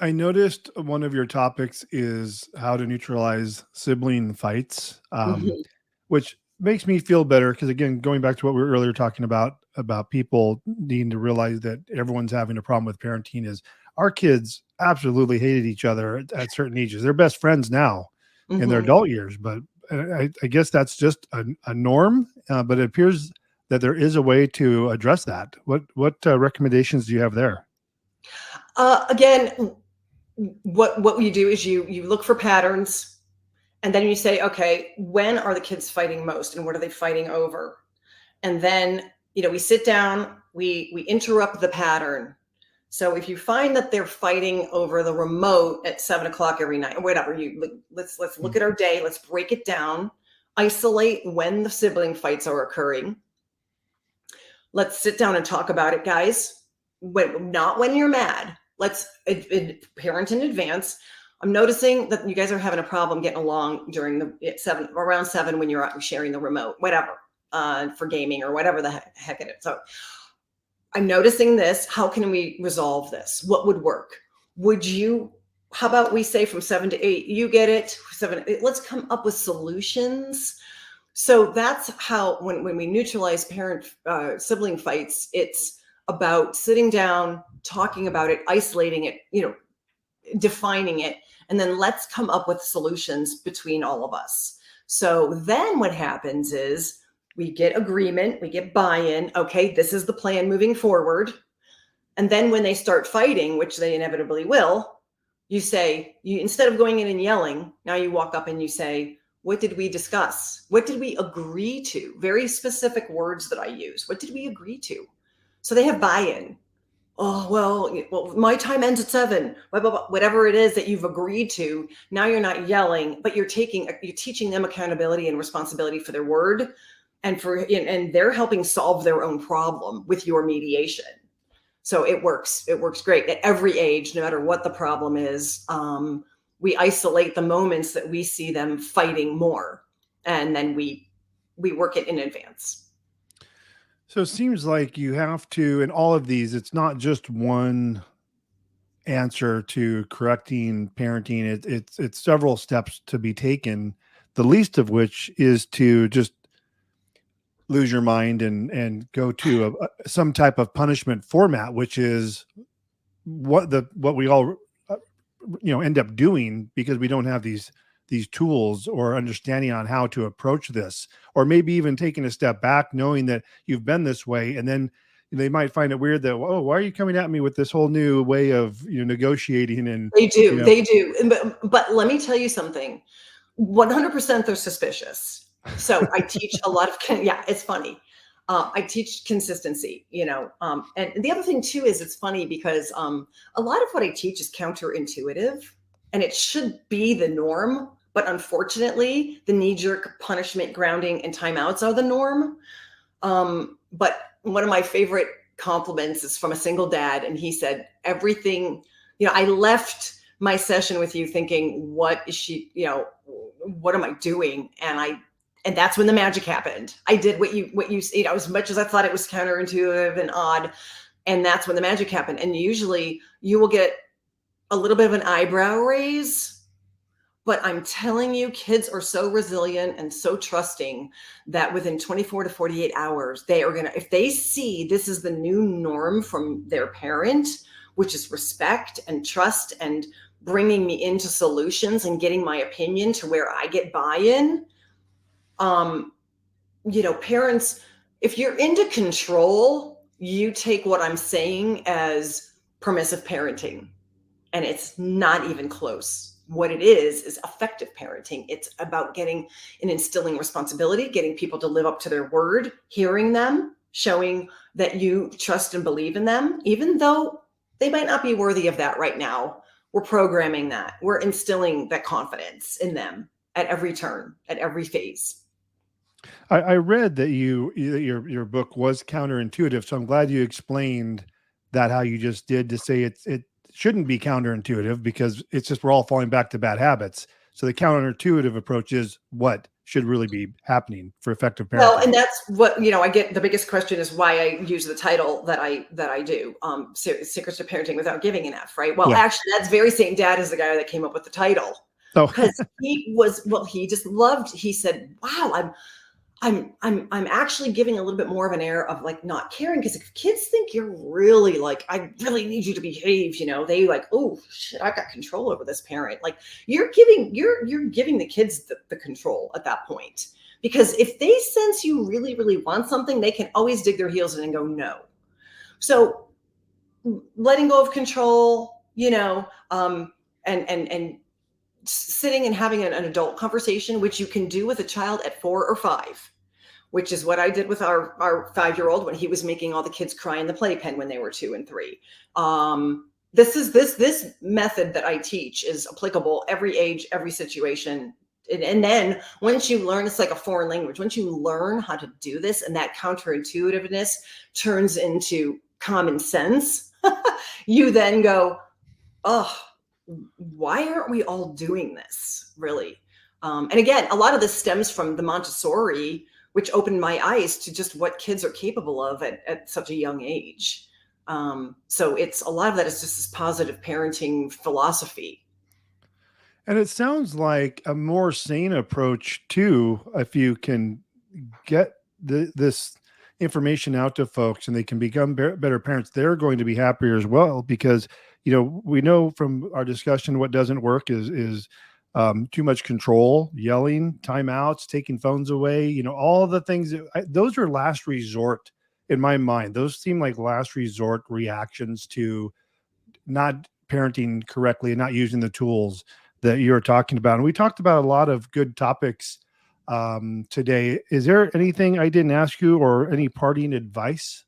I noticed one of your topics is how to neutralize sibling fights, Mhm. which makes me feel better because, again, going back to what we were earlier talking about people needing to realize that everyone's having a problem with parenting, is our kids absolutely hated each other at certain ages. They're best friends now in their Mhm. adult years, but I guess that's just a norm. But it appears that there is a way to address that. What recommendations do you have there? Again, what you do is you look for patterns, and then you say, okay, when are the kids fighting most, and what are they fighting over? And then we sit down, we interrupt the pattern. So if you find that they're fighting over the remote at 7 o'clock every night, or whatever, let's look at our day, let's break it down, isolate when the sibling fights are occurring. Let's sit down and talk about it, guys. Not when you're mad. Let's parent in advance. I'm noticing that you guys are having a problem getting along during around 7 when you're sharing the remote, whatever, for gaming or whatever the heck it is. So I'm noticing this. How can we resolve this? What would work? Would you? How about we say from 7 to 8, you get it. 7, let's come up with solutions. So that's how when we neutralize parent sibling fights, it's about sitting down, talking about it, isolating it, defining it, and then let's come up with solutions between all of us. So then what happens is we get agreement, we get buy-in. Okay, this is the plan moving forward. And then when they start fighting, which they inevitably will, you instead of going in and yelling, now you walk up and you say, what did we discuss? What did we agree to? Very specific words that I use. What did we agree to? So they have buy-in. Oh, well, my time ends at 7. Blah, blah, blah, whatever it is that you've agreed to. Now you're not yelling, but you're teaching them accountability and responsibility for their word, and they're helping solve their own problem with your mediation. So it works. It works great at every age, no matter what the problem is. We isolate the moments that we see them fighting more, and then we work it in advance. So it seems like you have to, in all of these, it's not just one answer to correcting parenting. It's several steps to be taken. The least of which is to just lose your mind and go to some type of punishment format, which is what we all end up doing because we don't have these tools or understanding on how to approach this, or maybe even taking a step back, knowing that you've been this way, and then they might find it weird that, oh, why are you coming at me with this whole new way of negotiating and They you do, know they do. But let me tell you something. 100% they're suspicious. So I teach a lot of, yeah, it's funny. I teach consistency, and the other thing too is it's funny because a lot of what I teach is counterintuitive, and it should be the norm. But unfortunately, the knee jerk punishment, grounding, and timeouts are the norm. But one of my favorite compliments is from a single dad, and he said, everything, I left my session with you thinking, what is she, what am I doing? And that's when the magic happened. I did what you as much as I thought it was counterintuitive and odd. And that's when the magic happened. And usually you will get a little bit of an eyebrow raise, but I'm telling you, kids are so resilient and so trusting that within 24 to 48 hours, they are going to, if they see this is the new norm from their parent, which is respect and trust and bringing me into solutions and getting my opinion to where I get buy-in. Parents, if you're into control, you take what I'm saying as permissive parenting, and it's not even close. What it is effective parenting. It's about getting and instilling responsibility, getting people to live up to their word, hearing them, showing that you trust and believe in them, even though they might not be worthy of that right now. We're programming that. We're instilling that confidence in them at every turn, at every phase. I read that your book was counterintuitive, so I'm glad you explained that how you just did, to say it shouldn't be counterintuitive because it's just we're all falling back to bad habits. So the counterintuitive approach is what should really be happening for effective Well, parenting. and that's what, I get. The biggest question is why I use the title that I do, Secrets to Parenting Without Giving an F, right? Well, Yeah. actually, that's very same dad as the guy that came up with the title, So because he just loved, he said, wow, I'm actually giving a little bit more of an air of like not caring, because if kids think you're really like, I really need you to behave, they like, oh shit, I got control over this parent. Like you're giving the kids the control at that point. Because if they sense you really, really want something, they can always dig their heels in and go no. So letting go of control, and sitting and having an adult conversation, which you can do with a child at 4 or 5, which is what I did with our 5-year-old when he was making all the kids cry in the playpen when they were 2 and 3. This method that I teach is applicable every age, every situation. And then once you learn, it's like a foreign language. Once you learn how to do this, and that counterintuitiveness turns into common sense, you then go, oh, why aren't we all doing this, really? And again, a lot of this stems from the Montessori, which opened my eyes to just what kids are capable of at such a young age. So it's a lot of that is just this positive parenting philosophy. and it sounds like a more sane approach too, if you can get this information out to folks and they can become better parents, they're going to be happier as well. Because we know from our discussion what doesn't work is too much control, yelling, timeouts, taking phones away, all the things those are last resort in my mind. Those seem like last resort reactions to not parenting correctly and not using the tools that you're talking about. And we talked about a lot of good topics today. Is there anything I didn't ask you or any parting advice